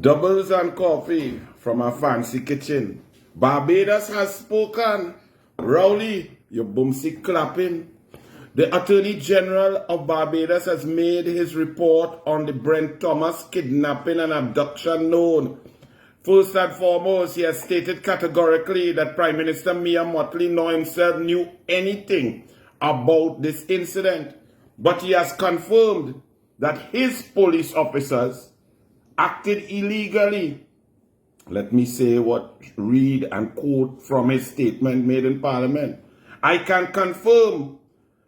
Doubles and coffee from a fancy kitchen. Barbados has spoken. Rowley, you boomsy clapping. The Attorney General of Barbados has made his report on the Brent Thomas kidnapping and abduction known. First and foremost, he has stated categorically that Prime Minister Mia Mottley nor himself knew anything about this incident. But he has confirmed that his police officers acted illegally. Let me say read and quote from his statement made in Parliament. I can confirm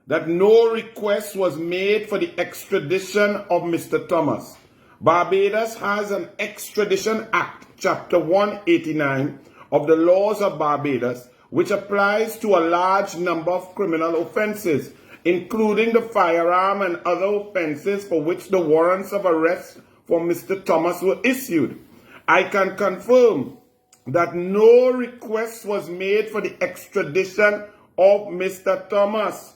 that no request was made for the extradition of Mr. Thomas. Barbados has an Extradition Act, Chapter 189 of the laws of Barbados, which applies to a large number of criminal offenses, including the firearm and other offenses for which the warrants of arrest for Mr. Thomas were issued. I can confirm that no request was made for the extradition of Mr. Thomas.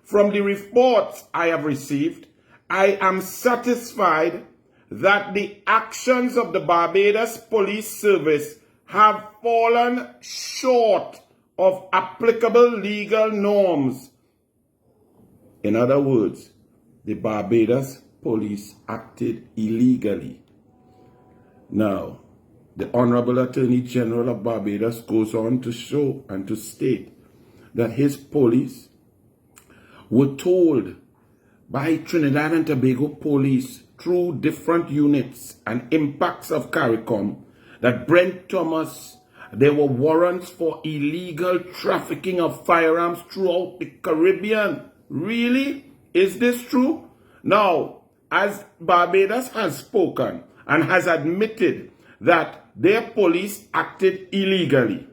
From the reports I have received, I am satisfied that the actions of the Barbados Police Service have fallen short of applicable legal norms. In other words, the Barbados Police acted illegally. Now, the Honorable Attorney General of Barbados goes on to show and to state that his police were told by Trinidad and Tobago police through different units and impacts of CARICOM that Brent Thomas, there were warrants for illegal trafficking of firearms throughout the Caribbean. Really? Is this true? Now, as Barbados has spoken and has admitted that their police acted illegally,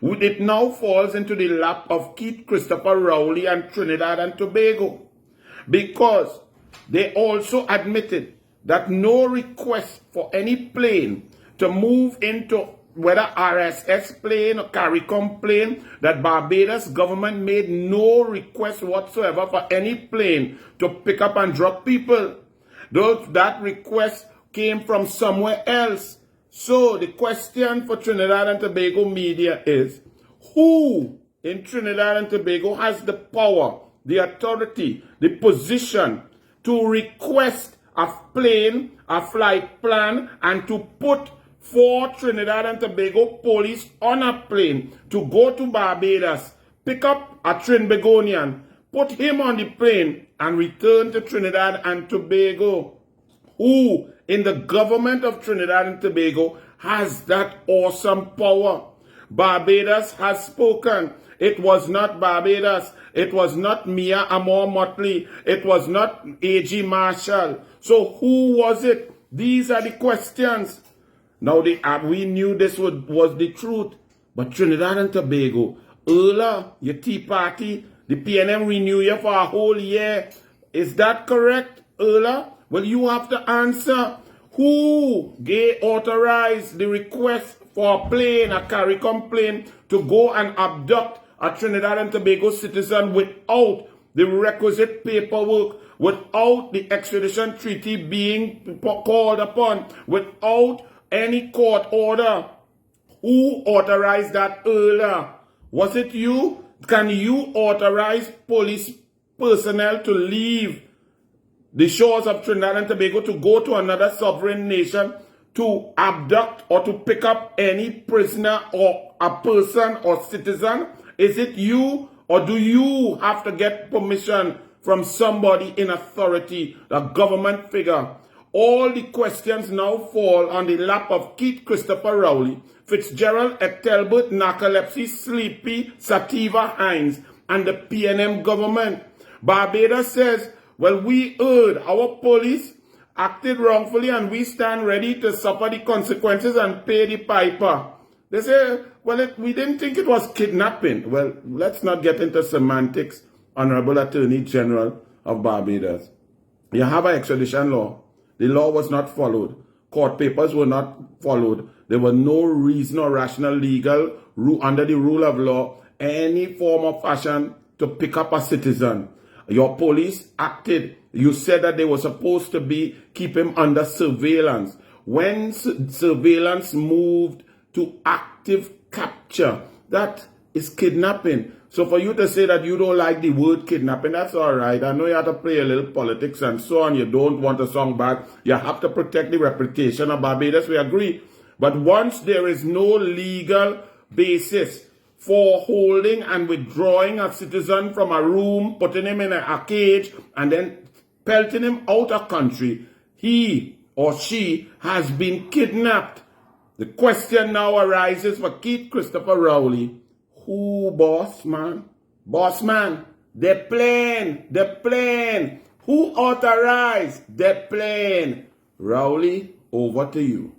it now falls into the lap of Keith Christopher Rowley and Trinidad and Tobago, because they also admitted that no request for any plane to move into whether RSS plane or CARICOM plane, that Barbados government made no request whatsoever for any plane to pick up and drop people. That request came from somewhere else. So the question for Trinidad and Tobago media is, who in Trinidad and Tobago has the power, the authority, the position to request a plane, a flight plan, and to put 4 Trinidad and Tobago police on a plane to go to Barbados, pick up a Trinbagonian, put him on the plane, and return to Trinidad and Tobago? Who in the government of Trinidad and Tobago has that awesome power? Barbados has spoken. It was not Barbados. It was not Mia Mottley. It was not A.G. Marshall. So who was it? These are the questions. Now, we knew this was the truth. But Trinidad and Tobago, earlier, your Tea Party, the PNM renew you for a whole year. Is that correct, earlier? Well, you have to answer. Who authorized the request for a plane, a CARICOM plane, to go and abduct a Trinidad and Tobago citizen without the requisite paperwork, without the extradition treaty being called upon, without any court order? Who authorized that earlier? Was it you? Can you authorize police personnel to leave the shores of Trinidad and Tobago to go to another sovereign nation to abduct or to pick up any prisoner or a person or citizen? Is it you, or do you have to get permission from somebody in authority, a government figure? All the questions now fall on the lap of Keith Christopher Rowley, Fitzgerald Ektelbert, Narcolepsy, Sleepy, Sativa Hines, and the PNM government. Barbados says, well, we heard our police acted wrongfully and we stand ready to suffer the consequences and pay the piper. They say, well, we didn't think it was kidnapping. Well, let's not get into semantics, Honorable Attorney General of Barbados. You have an extradition law. The law was not followed. Court papers were not followed. There was no reason or rational legal under the rule of law, any form or fashion to pick up a citizen. Your police acted. You said that they were supposed to keep him under surveillance. when surveillance moved to active capture, that is kidnapping. So for you to say that you don't like the word kidnapping, that's all right. I know you have to play a little politics and so on. You don't want a song back. You have to protect the reputation of Barbados. We agree. But once there is no legal basis for holding and withdrawing a citizen from a room, putting him in a cage, and then pelting him out of country, he or she has been kidnapped. The question now arises for Keith Christopher Rowley. Who, boss man? Boss man, the plane. Who authorized the plane? Rowley, over to you.